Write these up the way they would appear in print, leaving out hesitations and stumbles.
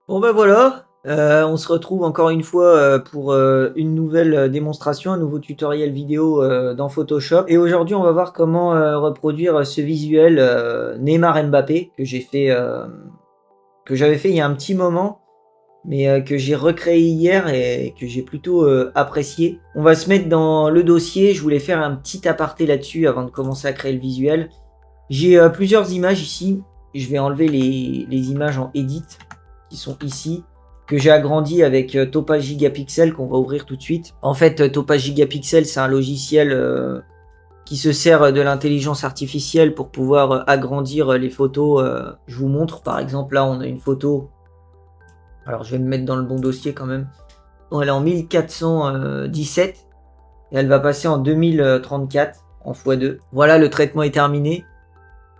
Bon ben voilà, on se retrouve encore une fois, pour, une nouvelle, démonstration, un nouveau tutoriel vidéo, dans Photoshop et aujourd'hui on va voir comment, reproduire, ce visuel, Neymar Mbappé que j'avais fait il y a un petit moment, mais, que j'ai recréé hier et que j'ai plutôt, apprécié. On va se mettre dans le dossier, je voulais faire un petit aparté là-dessus avant de commencer à créer le visuel. J'ai, plusieurs images ici, je vais enlever les images en edit qui sont ici, que j'ai agrandi avec Topaz Gigapixel qu'on va ouvrir tout de suite. En fait, Topaz Gigapixel, c'est un logiciel qui se sert de l'intelligence artificielle pour pouvoir agrandir les photos. Je vous montre, par exemple, là, on a une photo. Alors, je vais me mettre dans le bon dossier quand même. Bon, elle est en 1417 et elle va passer en 2034 en x2. Voilà, le traitement est terminé.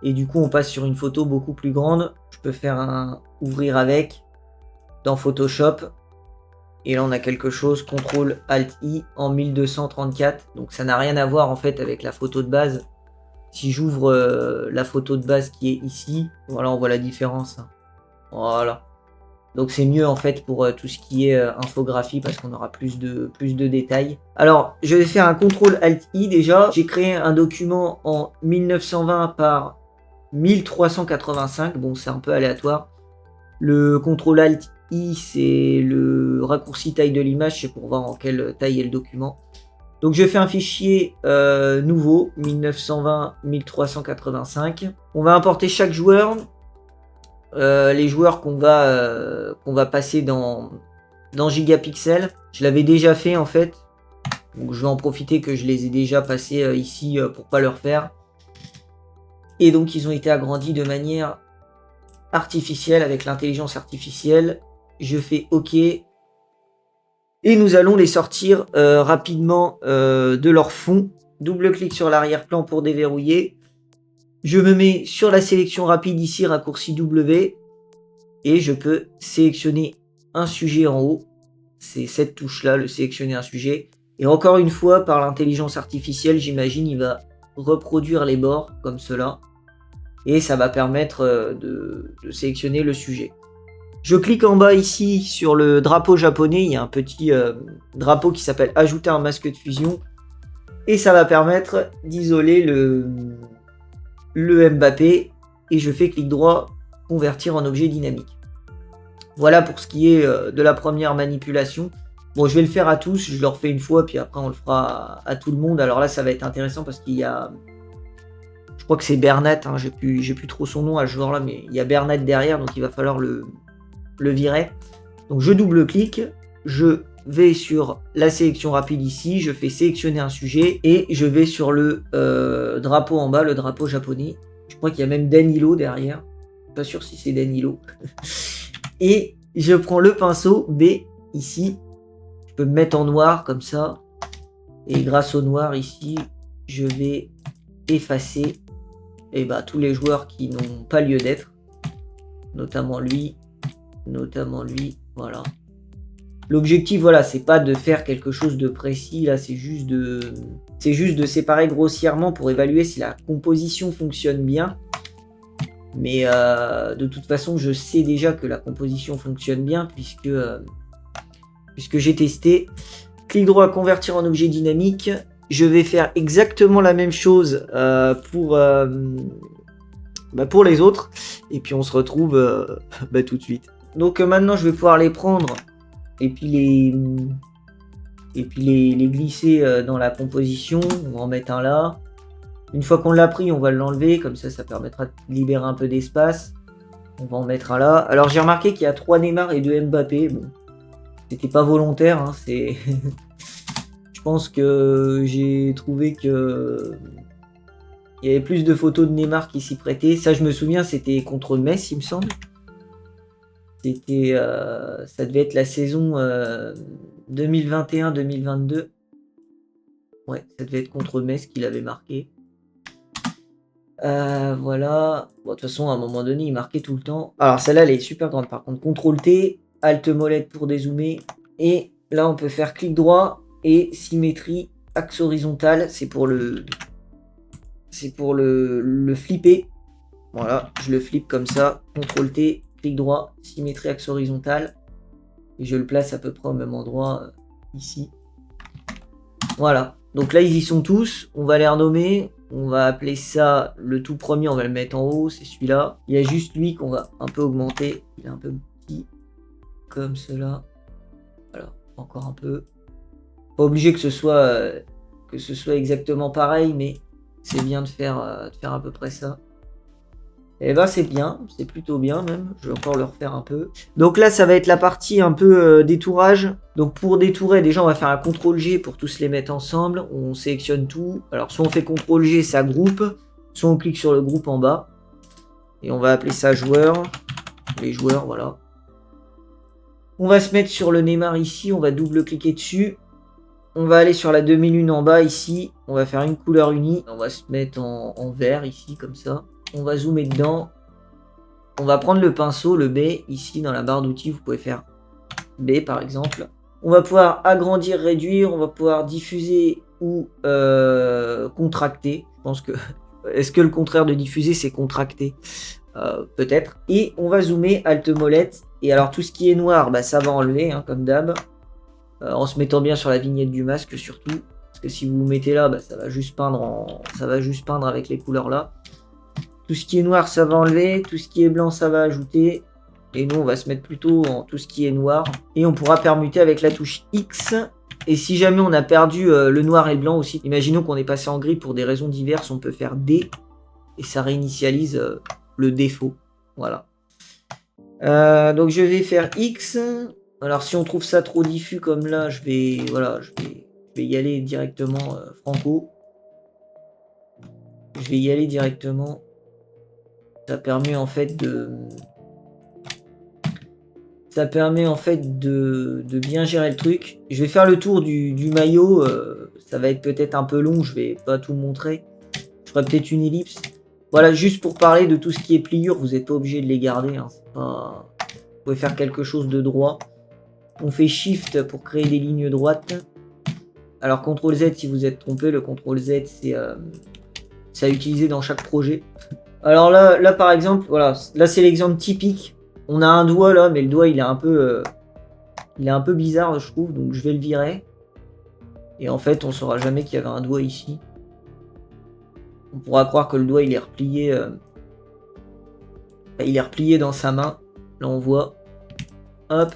Et du coup, on passe sur une photo beaucoup plus grande. Je peux faire un ouvrir avec dans Photoshop. Et là, on a quelque chose, CTRL-ALT-I en 1234. Donc ça n'a rien à voir en fait avec la photo de base. Si j'ouvre la photo de base qui est ici, voilà, on voit la différence. Voilà. Donc c'est mieux en fait pour tout ce qui est infographie parce qu'on aura plus de détails. Alors, je vais faire un CTRL-ALT-I déjà. J'ai créé un document en 1920 par 1385. Bon, c'est un peu aléatoire. Le CTRL-ALT-I, c'est le raccourci taille de l'image, c'est pour voir en quelle taille est le document. Donc je fais un fichier nouveau, 1920-1385. On va importer chaque joueur, les joueurs qu'on va passer dans Gigapixel. Je l'avais déjà fait en fait, donc je vais en profiter que je les ai déjà passés ici pour pas le refaire. Et donc ils ont été agrandis de manière artificielle avec l'intelligence artificielle. Je fais OK. Et nous allons les sortir rapidement de leur fond. Double-clic sur l'arrière-plan pour déverrouiller. Je me mets sur la sélection rapide ici, raccourci W. Et je peux sélectionner un sujet en haut. C'est cette touche-là, le sélectionner un sujet. Et encore une fois, par l'intelligence artificielle, j'imagine, il va reproduire les bords comme cela. Et ça va permettre de sélectionner le sujet. Je clique en bas ici sur le drapeau japonais, il y a un petit drapeau qui s'appelle ajouter un masque de fusion et ça va permettre d'isoler le Mbappé et je fais clic droit, convertir en objet dynamique. Voilà pour ce qui est de la première manipulation. Bon, je vais le faire à tous, je le refais une fois puis après on le fera à tout le monde. Alors là ça va être intéressant parce qu'il y a... Je crois que c'est Bernat, hein, j'ai plus trop son nom à ce joueur là, mais il y a Bernat derrière donc il va falloir le virer. Donc je double-clique, je vais sur la sélection rapide ici, je fais sélectionner un sujet et je vais sur le drapeau en bas, le drapeau japonais. Je crois qu'il y a même Danilo derrière. Pas sûr si c'est Danilo. Et je prends le pinceau B ici. Je peux me mettre en noir comme ça. Et grâce au noir ici, je vais effacer tous les joueurs qui n'ont pas lieu d'être. Notamment lui, voilà. L'objectif, voilà, c'est pas de faire quelque chose de précis, là, c'est juste de séparer grossièrement pour évaluer si la composition fonctionne bien. Mais de toute façon, je sais déjà que la composition fonctionne bien puisque j'ai testé. Clic droit, convertir en objet dynamique. Je vais faire exactement la même chose pour les autres. Et puis on se retrouve tout de suite. Donc maintenant je vais pouvoir les prendre et puis les glisser dans la composition. On va en mettre un là. Une fois qu'on l'a pris, on va l'enlever, comme ça permettra de libérer un peu d'espace. On va en mettre un là. Alors j'ai remarqué qu'il y a 3 Neymar et 2 Mbappé. Bon, c'était pas volontaire, hein, c'est... Je pense que j'ai trouvé que il y avait plus de photos de Neymar qui s'y prêtaient. Ça, je me souviens, c'était contre Metz, il me semble. C'était, ça devait être la saison 2021-2022. Ouais, ça devait être contre Metz qu'il avait marqué. Voilà. Bon, de toute façon, à un moment donné, il marquait tout le temps. Alors, celle-là, elle est super grande. Par contre, CTRL-T, Alt-molette pour dézoomer. Et là, on peut faire clic droit et symétrie, axe horizontal. C'est pour le flipper. Voilà, je le flippe comme ça. CTRL-T, clic droit, symétrie axe horizontal. Et je le place à peu près au même endroit ici. Voilà. Donc là, ils y sont tous. On va les renommer. On va appeler ça le tout premier. On va le mettre en haut. C'est celui-là. Il y a juste lui qu'on va un peu augmenter. Il est un peu petit. Comme cela. Voilà. Encore un peu. Pas obligé que ce soit exactement pareil. Mais c'est bien de faire à peu près ça. Et ben c'est bien, c'est plutôt bien même, je vais encore le refaire un peu. Donc là ça va être la partie un peu détourage. Donc pour détourer, déjà on va faire un CTRL-G pour tous les mettre ensemble. On sélectionne tout. Alors soit on fait CTRL-G, ça groupe, soit on clique sur le groupe en bas. Et on va appeler ça joueur. Les joueurs, voilà. On va se mettre sur le Neymar ici, on va double-cliquer dessus. On va aller sur la demi-lune en bas ici, on va faire une couleur unie. On va se mettre en vert ici comme ça. On va zoomer dedans. On va prendre le pinceau, le B, ici dans la barre d'outils, vous pouvez faire B par exemple. On va pouvoir agrandir, réduire, on va pouvoir diffuser ou contracter. Je pense que... Est-ce que le contraire de diffuser, c'est contracter? Peut-être. Et on va zoomer, Alt molette. Et alors tout ce qui est noir, bah, ça va enlever, hein, comme d'hab. En se mettant bien sur la vignette du masque surtout. Parce que si vous vous mettez là, bah, ça va juste peindre avec les couleurs là. Tout ce qui est noir, ça va enlever. Tout ce qui est blanc, ça va ajouter. Et nous, on va se mettre plutôt en tout ce qui est noir. Et on pourra permuter avec la touche X. Et si jamais on a perdu le noir et le blanc aussi, imaginons qu'on est passé en gris pour des raisons diverses, on peut faire D. Et ça réinitialise le défaut. Voilà. Donc je vais faire X. Alors si on trouve ça trop diffus comme là, je vais y aller directement franco. Je vais y aller directement. Ça permet en fait de bien gérer le truc. Je vais faire le tour du maillot. Ça va être peut-être un peu long, je vais pas tout montrer. Je ferai peut-être une ellipse. Voilà, juste pour parler de tout ce qui est pliure, vous n'êtes pas obligé de les garder. Hein. Vous pouvez faire quelque chose de droit. On fait Shift pour créer des lignes droites. Alors CTRL Z si vous êtes trompé, le CTRL Z c'est à utiliser dans chaque projet. Alors là par exemple, voilà, là c'est l'exemple typique. On a un doigt là, mais le doigt il est un peu bizarre je trouve, donc je vais le virer. Et en fait on saura jamais qu'il y avait un doigt ici. On pourra croire que le doigt il est replié. Il est replié dans sa main. Là on voit. Hop.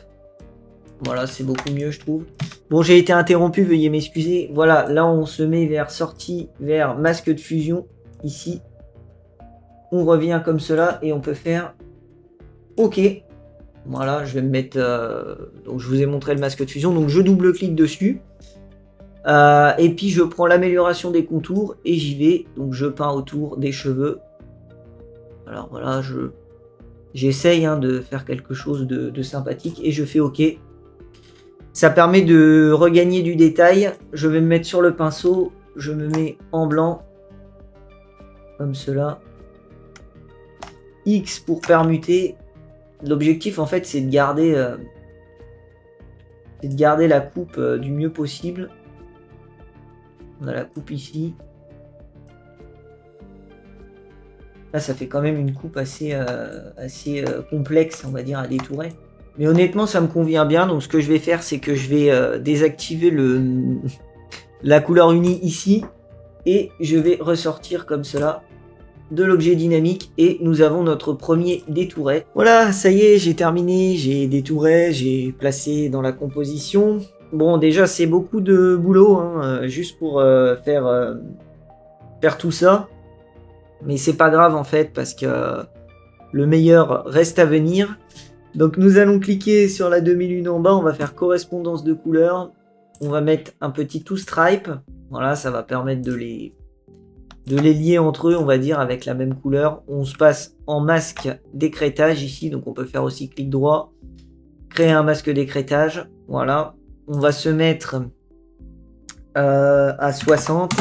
Voilà, c'est beaucoup mieux je trouve. Bon, j'ai été interrompu, veuillez m'excuser. Voilà, là on se met vers sortie, vers masque de fusion, ici. On revient comme cela et on peut faire OK. Voilà, je vais me mettre... donc je vous ai montré le masque de fusion, donc je double-clique dessus. Et puis je prends l'amélioration des contours et j'y vais. Donc je peins autour des cheveux. Alors voilà, j'essaye de faire quelque chose de sympathique et je fais OK. Ça permet de regagner du détail. Je vais me mettre sur le pinceau. Je me mets en blanc. Comme cela. X pour permuter. L'objectif en fait c'est de garder la coupe du mieux possible. On a la coupe ici. Là ça fait quand même une coupe assez complexe on va dire à détourer. Mais honnêtement ça me convient bien, donc ce que je vais faire c'est que je vais désactiver la couleur unie ici et je vais ressortir comme cela de l'objet dynamique et nous avons notre premier détouré. Voilà, ça y est, j'ai terminé, j'ai détouré, j'ai placé dans la composition. Bon déjà c'est beaucoup de boulot juste pour faire tout ça, mais c'est pas grave en fait parce que le meilleur reste à venir. Donc nous allons cliquer sur la demi-lune en bas, on va faire correspondance de couleurs. On va mettre un petit to stripe. Voilà, ça va permettre de les lier entre eux, on va dire, avec la même couleur. On se passe en masque d'écrêtage ici, donc on peut faire aussi clic droit, créer un masque d'écrêtage. Voilà, on va se mettre à 60.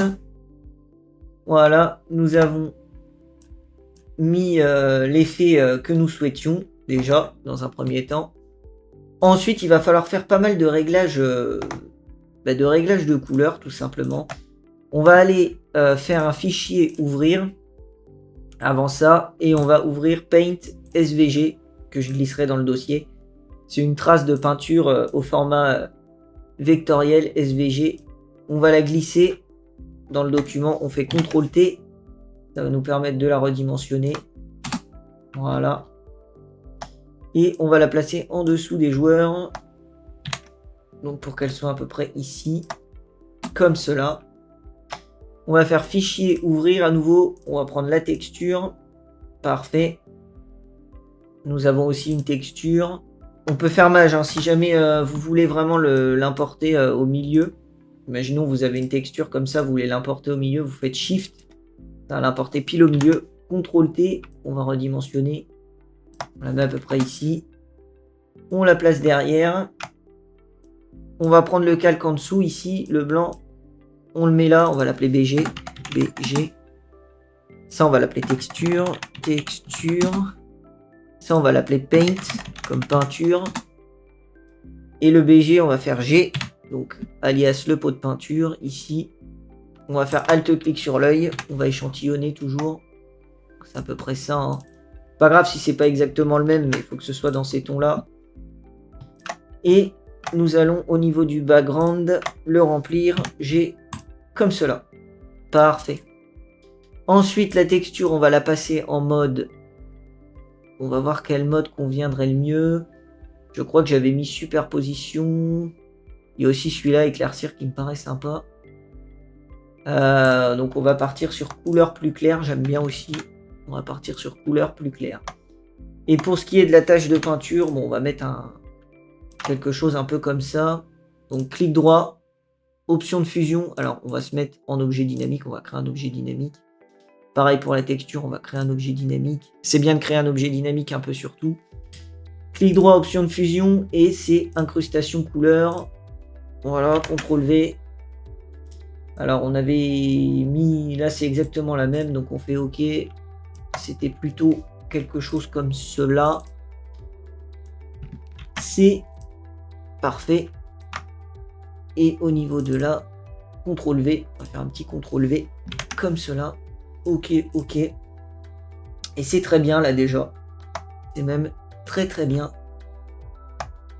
Voilà, nous avons mis l'effet que nous souhaitions. Déjà, dans un premier temps. Ensuite, il va falloir faire pas mal de réglages de couleurs, tout simplement. On va aller faire un fichier ouvrir avant ça, et on va ouvrir Paint SVG. que je glisserai dans le dossier. C'est une trace de peinture au format vectoriel SVG. On va la glisser dans le document. On fait CTRL-T. Ça va nous permettre de la redimensionner. Voilà. Et on va la placer en dessous des joueurs. Donc pour qu'elle soit à peu près ici. Comme cela. On va faire fichier, ouvrir à nouveau. On va prendre la texture. Parfait. Nous avons aussi une texture. On peut faire mage hein, si jamais vous voulez vraiment l'importer au milieu. Imaginons vous avez une texture comme ça, vous voulez l'importer au milieu, vous faites Shift. Ça va l'importer pile au milieu. CTRL-T, on va redimensionner. On la met à peu près ici. On la place derrière. On va prendre le calque en dessous ici, le blanc. On le met là, on va l'appeler BG. BG. Ça, on va l'appeler texture. Texture. Ça, on va l'appeler paint, comme peinture. Et le BG, on va faire G. Donc, alias le pot de peinture, ici. On va faire Alt-clic sur l'œil. On va échantillonner toujours. C'est à peu près ça. Hein. Pas grave si c'est pas exactement le même, mais il faut que ce soit dans ces tons-là. Et nous allons, au niveau du background, le remplir. G, comme cela. Parfait. Ensuite, la texture, on va la passer en mode... On va voir quel mode conviendrait le mieux. Je crois que j'avais mis superposition. Il y a aussi celui-là, éclaircir, qui me paraît sympa. Donc on va partir sur couleur plus claire. J'aime bien aussi. On va partir sur couleur plus claire. Et pour ce qui est de la tâche de peinture, bon, on va mettre quelque chose un peu comme ça. Donc clic droit, option de fusion. Alors on va se mettre en objet dynamique. On va créer un objet dynamique. Pareil pour la texture, on va créer un objet dynamique. C'est bien de créer un objet dynamique un peu sur tout. Clic droit, option de fusion, et c'est incrustation couleur. Voilà, CTRL V. Alors on avait mis, là c'est exactement la même, donc on fait OK. C'était plutôt quelque chose comme cela. C'est parfait. Et au niveau de là, CTRL V, on va faire un petit CTRL V comme cela. OK, OK. Et c'est très bien là déjà. C'est même très très bien.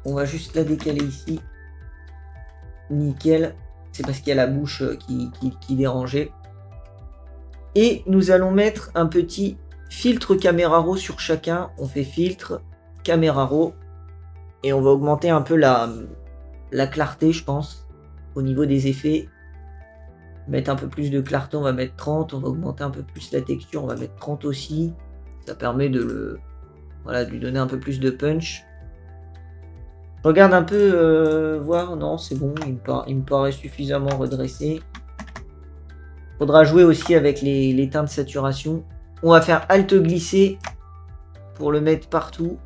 On va juste la décaler ici. Nickel. C'est parce qu'il y a la bouche qui dérangeait. Et nous allons mettre un petit filtre caméra raw sur chacun. On fait filtre, caméra raw. Et on va augmenter un peu la clarté, je pense, au niveau des effets. Mettre un peu plus de clarté, on va mettre 30. On va augmenter un peu plus la texture, on va mettre 30 aussi. Ça permet de lui donner un peu plus de punch. Je regarde un peu, voir, non c'est bon, il me paraît suffisamment redressé. Faudra jouer aussi avec les teintes de saturation. On va faire Alt glisser pour le mettre partout.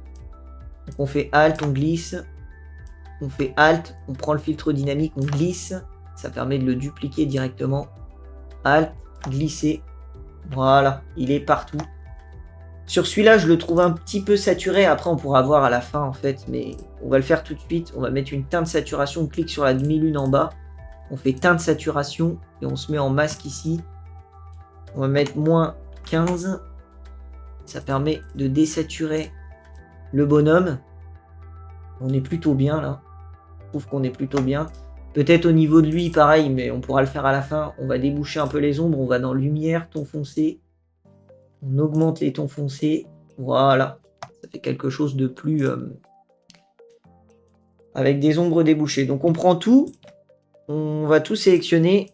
Donc on fait Alt, on glisse. On fait Alt, on prend le filtre dynamique, on glisse. Ça permet de le dupliquer directement. Alt, glisser. Voilà, il est partout. Sur celui-là, je le trouve un petit peu saturé. Après, on pourra voir à la fin, en fait. Mais on va le faire tout de suite. On va mettre une teinte de saturation. On clique sur la demi-lune en bas. On fait teinte de saturation. Et on se met en masque ici. On va mettre moins 15. Ça permet de désaturer le bonhomme. On est plutôt bien, là. Je trouve qu'on est plutôt bien. Peut-être au niveau de lui, pareil, mais on pourra le faire à la fin. On va déboucher un peu les ombres. On va dans lumière, ton foncé. On augmente les tons foncés. Voilà. Ça fait quelque chose de plus... avec des ombres débouchées. Donc on prend tout. On va tout sélectionner.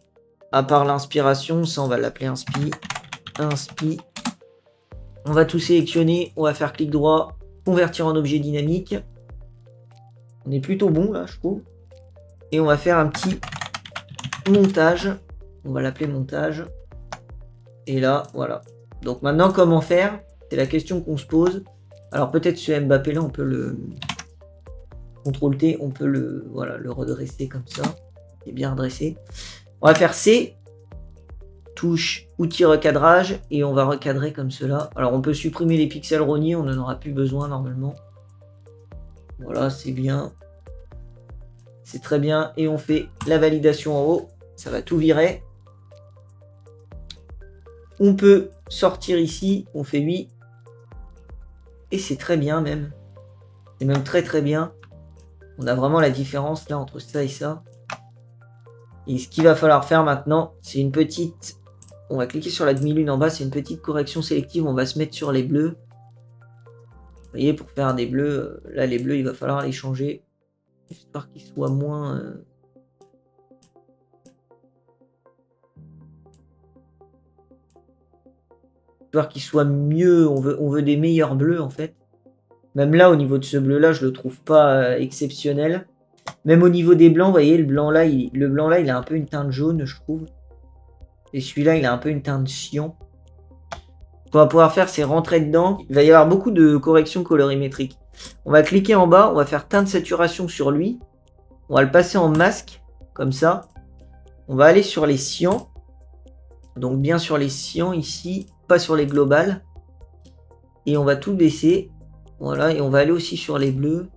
À part l'inspiration. Ça, on va l'appeler inspi. Inspi. On va tout sélectionner. On va faire clic droit. Convertir en objet dynamique. On est plutôt bon là, je trouve. Et on va faire un petit montage. On va l'appeler montage. Et là, voilà. Donc maintenant, comment faire? C'est la question qu'on se pose. Alors peut-être ce Mbappé là, on peut le CTRL-T, on peut le redresser comme ça. Il est bien redressé. On va faire C, touche outil recadrage, et on va recadrer comme cela. Alors on peut supprimer les pixels rognés, on n'en aura plus besoin normalement. Voilà, c'est bien. C'est très bien. Et on fait la validation en haut. Ça va tout virer. On peut sortir ici. On fait oui. Et c'est très bien même. C'est même très très bien. On a vraiment la différence là entre ça et ça. Et ce qu'il va falloir faire maintenant, c'est une petite... On va cliquer sur la demi-lune en bas, c'est une petite correction sélective. On va se mettre sur les bleus. Vous voyez, pour faire des bleus, là les bleus, il va falloir les changer. Histoire qu'ils soient moins... Histoire qu'ils soient mieux. On veut des meilleurs bleus en fait. Même là, au niveau de ce bleu-là, je le trouve pas exceptionnel. Même au niveau des blancs, vous voyez, le blanc là, il a un peu une teinte jaune, je trouve. Et celui-là, il a un peu une teinte cyan. Ce qu'on va pouvoir faire, c'est rentrer dedans. Il va y avoir beaucoup de corrections colorimétriques. On va cliquer en bas, on va faire teinte saturation sur lui. On va le passer en masque, comme ça. On va aller sur les cyans. Donc bien sur les cyans ici, pas sur les globales. Et on va tout baisser. Voilà, et on va aller aussi sur les bleus.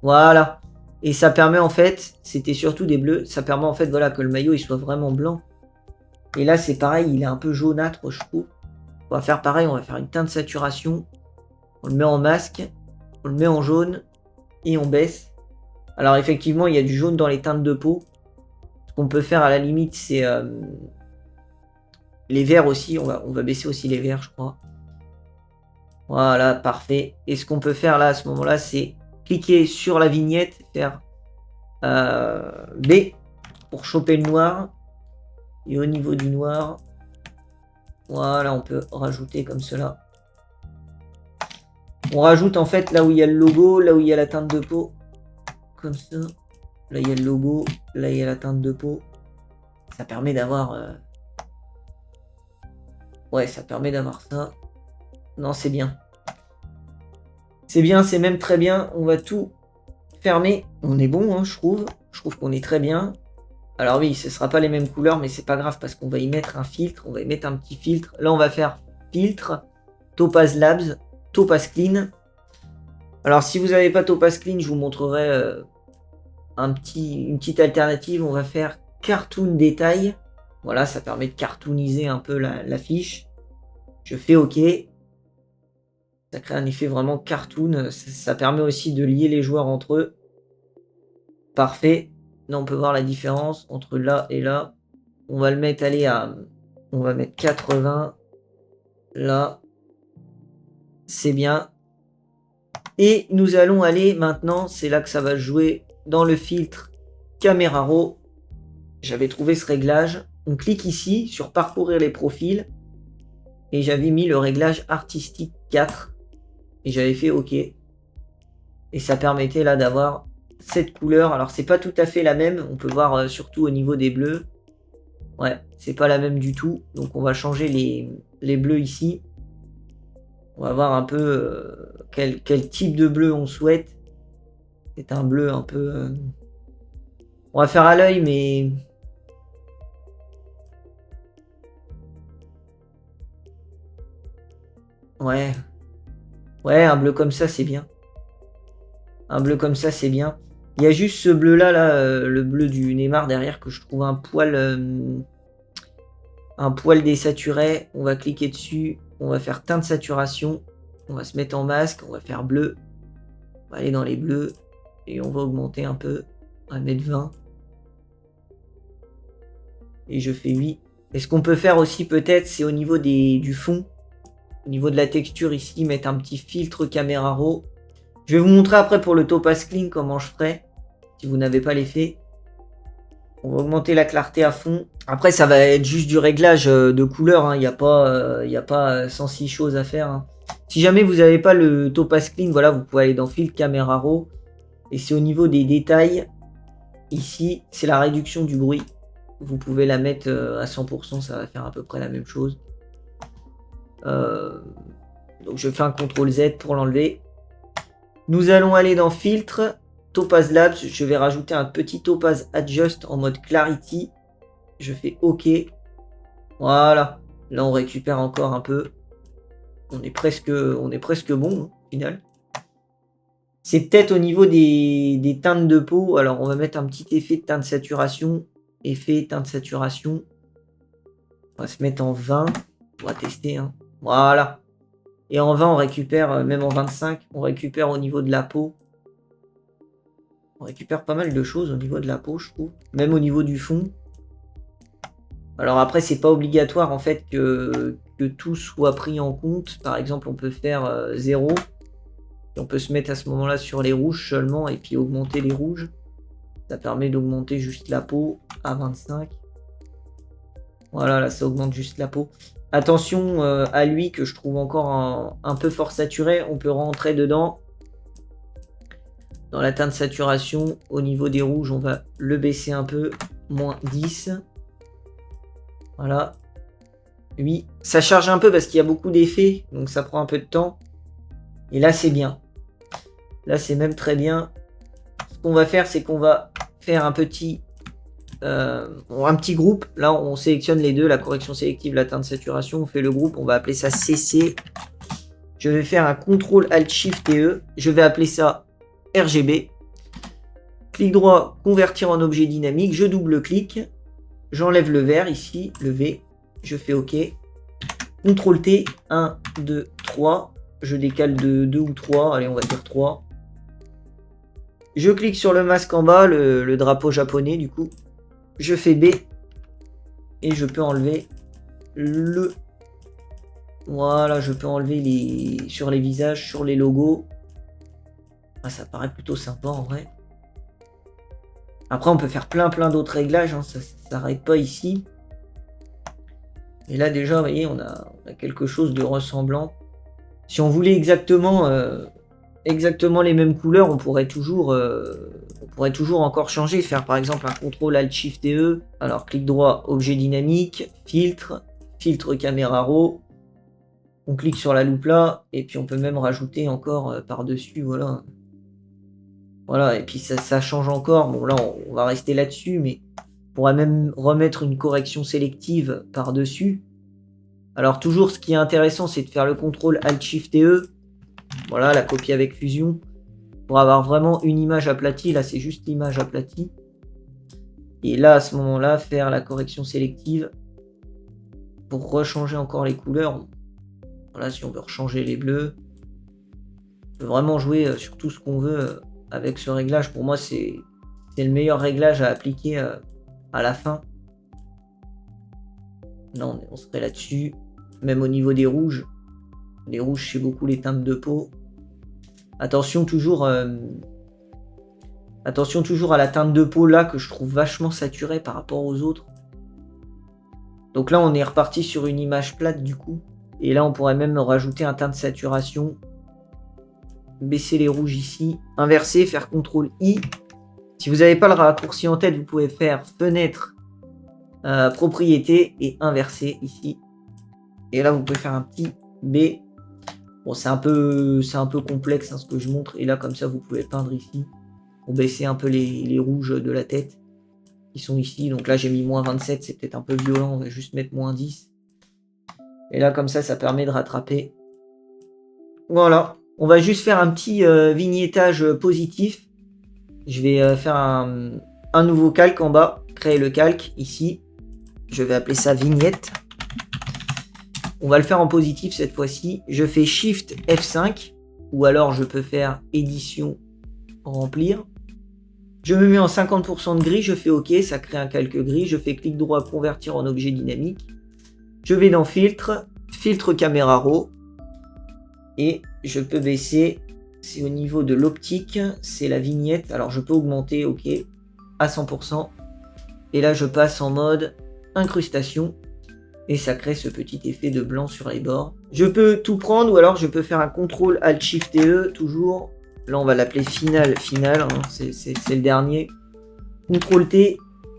Voilà. Et ça permet en fait, c'était surtout des bleus, ça permet en fait voilà, que le maillot il soit vraiment blanc. Et là c'est pareil, il est un peu jaunâtre je trouve. On va faire pareil, on va faire une teinte saturation. On le met en masque, on le met en jaune et on baisse. Alors effectivement il y a du jaune dans les teintes de peau. Ce qu'on peut faire à la limite c'est les verts aussi, on va baisser aussi les verts je crois. Voilà, parfait. Et ce qu'on peut faire là à ce moment-là c'est cliquer sur la vignette, faire B pour choper le noir. Et au niveau du noir, voilà, on peut rajouter comme cela. On rajoute en fait là où il y a le logo, là où il y a la teinte de peau. Comme ça. Là il y a le logo, là il y a la teinte de peau. Ça permet d'avoir... Ouais, ça permet d'avoir ça. Non, c'est bien. C'est bien, c'est même très bien. On va tout fermer. On est bon, hein, je trouve. Je trouve qu'on est très bien. Alors oui, ce ne sera pas les mêmes couleurs, mais c'est pas grave parce qu'on va y mettre un filtre. On va y mettre un petit filtre. Là, on va faire filtre, Topaz Labs, Topaz Clean. Alors, si vous n'avez pas Topaz Clean, je vous montrerai une petite alternative. On va faire Cartoon Détail. Voilà, ça permet de cartooniser un peu la fiche. Je fais OK. Ça crée un effet vraiment cartoon. Ça permet aussi de lier les joueurs entre eux. Parfait. Là, on peut voir la différence entre là et là. On va le mettre, aller à... On va mettre 80. Là. C'est bien. Et nous allons aller maintenant, c'est là que ça va jouer, dans le filtre Camera Raw. J'avais trouvé ce réglage. On clique ici sur parcourir les profils. Et j'avais mis le réglage artistique 4. Et j'avais fait OK. Et ça permettait là d'avoir cette couleur. Alors c'est pas tout à fait la même. On peut voir surtout au niveau des bleus. Ouais, c'est pas la même du tout. Donc on va changer les bleus ici. On va voir un peu quel type de bleu on souhaite. C'est un bleu un peu... On va faire à l'œil, mais... Ouais. Ouais, un bleu comme ça, c'est bien. Un bleu comme ça, c'est bien. Il y a juste ce bleu-là, le bleu du Neymar derrière, que je trouve un poil désaturé. On va cliquer dessus. On va faire teinte saturation. On va se mettre en masque. On va faire bleu. On va aller dans les bleus. Et on va augmenter un peu. On va mettre 20. Et je fais 8. Et ce qu'on peut faire aussi peut-être, c'est au niveau du fond. Au niveau de la texture ici, mettre un petit filtre Camera Raw. Je vais vous montrer après pour le Topaz Clean comment je ferai. Si vous n'avez pas l'effet. On va augmenter la clarté à fond. Après, ça va être juste du réglage de couleur. Hein. Il n'y a pas 106 choses à faire. Hein. Si jamais vous n'avez pas le Topaz Clean, voilà, vous pouvez aller dans Filtre Camera Raw. Et c'est au niveau des détails. Ici, c'est la réduction du bruit. Vous pouvez la mettre à 100%. Ça va faire à peu près la même chose. Donc je fais un CTRL Z pour l'enlever. Nous allons aller dans Filtre, Topaz Labs. Je vais rajouter un petit Topaz Adjust en mode Clarity. Je fais OK. Voilà. Là, on récupère encore un peu. On est presque bon, hein, au final. C'est peut-être au niveau des teintes de peau. Alors, on va mettre un petit effet de teinte saturation. Effet teinte saturation. On va se mettre en 20. On va tester. Hein. Voilà. Et en 20, on récupère, même en 25, on récupère au niveau de la peau. On récupère pas mal de choses au niveau de la peau, je trouve. Même au niveau du fond. Alors après, c'est pas obligatoire en fait que tout soit pris en compte. Par exemple, on peut faire 0. Et on peut se mettre à ce moment-là sur les rouges seulement et puis augmenter les rouges. Ça permet d'augmenter juste la peau à 25. Voilà, là, ça augmente juste la peau. Attention à lui que je trouve encore un peu fort saturé. On peut rentrer dedans. Dans la teinte saturation, au niveau des rouges, on va le baisser un peu. Moins 10. Voilà. Oui, ça charge un peu parce qu'il y a beaucoup d'effets. Donc ça prend un peu de temps. Et là, c'est bien. Là, c'est même très bien. Ce qu'on va faire, c'est qu'on va faire un petit groupe. Là, on sélectionne les deux, la correction sélective, la teinte saturation. On fait le groupe, on va appeler ça CC. Je vais faire un CTRL-ALT-SHIFT-E. Je vais appeler ça RGB. Clic droit, convertir en objet dynamique. Je double-clique. J'enlève le vert ici, le V. Je fais OK. CTRL-T, 1, 2, 3. Je décale de 2 ou 3. Allez, on va dire 3. Je clique sur le masque en bas, le drapeau japonais du coup. Je fais B. Et je peux enlever le... Voilà, je peux enlever sur les visages, sur les logos. Ah, ça paraît plutôt sympa en vrai. Après, on peut faire plein d'autres réglages. Hein. Ça ne s'arrête pas ici. Et là déjà, vous voyez, on a quelque chose de ressemblant. Si on voulait exactement les mêmes couleurs, on pourrait toujours encore changer, faire par exemple un CTRL-ALT-SHIFT-E. Alors clic droit, objet dynamique, filtre caméra raw. On clique sur la loupe là, et puis on peut même rajouter encore par-dessus, voilà. Voilà, et puis ça change encore. Bon là, on va rester là-dessus, mais on pourrait même remettre une correction sélective par-dessus. Alors toujours, ce qui est intéressant, c'est de faire le CTRL-ALT-SHIFT-E. Voilà, la copie avec fusion. Pour avoir vraiment une image aplatie. Là, c'est juste l'image aplatie. Et là, à ce moment-là, faire la correction sélective. Pour rechanger encore les couleurs. Voilà, si on veut rechanger les bleus. On peut vraiment jouer sur tout ce qu'on veut avec ce réglage. Pour moi, c'est le meilleur réglage à appliquer à la fin. Là, on serait là-dessus. Même au niveau des rouges. Les rouges, c'est beaucoup les teintes de peau. Attention toujours à la teinte de peau là que je trouve vachement saturée par rapport aux autres. Donc là, on est reparti sur une image plate du coup. Et là, on pourrait même rajouter un teint de saturation. Baisser les rouges ici. Inverser, faire CTRL-I. Si vous n'avez pas le raccourci en tête, vous pouvez faire fenêtre, propriété et inverser ici. Et là, vous pouvez faire un petit B. Bon, c'est un peu complexe hein, ce que je montre. Et là, comme ça, vous pouvez peindre ici. Pour baisser un peu les rouges de la tête. Qui sont ici. Donc là, j'ai mis moins 27. C'est peut-être un peu violent. On va juste mettre moins 10. Et là, comme ça permet de rattraper. Voilà. On va juste faire un petit vignettage positif. Je vais faire un nouveau calque en bas. Créer le calque ici. Je vais appeler ça vignette. On va le faire en positif cette fois-ci. Je fais Shift F5 ou alors je peux faire édition, remplir. Je me mets en 50% de gris, je fais OK, ça crée un calque gris. Je fais clic droit, convertir en objet dynamique. Je vais dans filtre, filtre caméra raw et je peux baisser. C'est au niveau de l'optique, c'est la vignette. Alors je peux augmenter, OK, à 100%. Et là je passe en mode incrustation. Et ça crée ce petit effet de blanc sur les bords. Je peux tout prendre ou alors je peux faire un CTRL-ALT-SHIFT-E toujours. Là on va l'appeler final, hein, c'est le dernier. CTRL-T,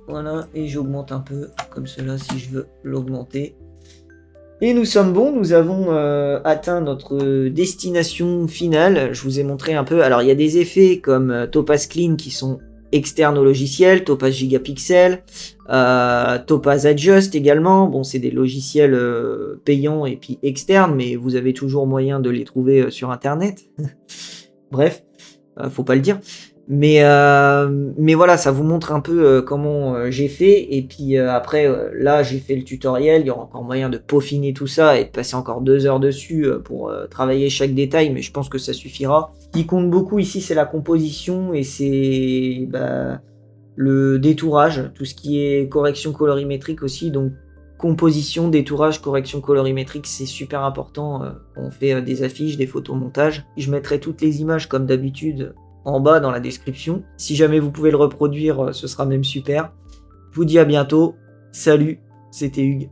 voilà, et j'augmente un peu comme cela si je veux l'augmenter. Et nous sommes bons, nous avons atteint notre destination finale. Je vous ai montré un peu. Alors il y a des effets comme Topaz Clean qui sont externe au logiciel, Topaz Gigapixel, Topaz Adjust également. Bon, c'est des logiciels payants et puis externes, mais vous avez toujours moyen de les trouver sur Internet. Bref, faut pas le dire. Mais voilà, ça vous montre un peu comment j'ai fait. Et puis après, là, j'ai fait le tutoriel. Il y aura encore moyen de peaufiner tout ça et de passer encore 2 heures dessus pour travailler chaque détail, mais je pense que ça suffira. Ce qui compte beaucoup ici, c'est la composition et c'est le détourage, tout ce qui est correction colorimétrique aussi. Donc composition, détourage, correction colorimétrique, c'est super important quand on fait des affiches, des photomontages. Je mettrai toutes les images comme d'habitude en bas dans la description. Si jamais vous pouvez le reproduire, ce sera même super. Je vous dis à bientôt. Salut, c'était Hugues.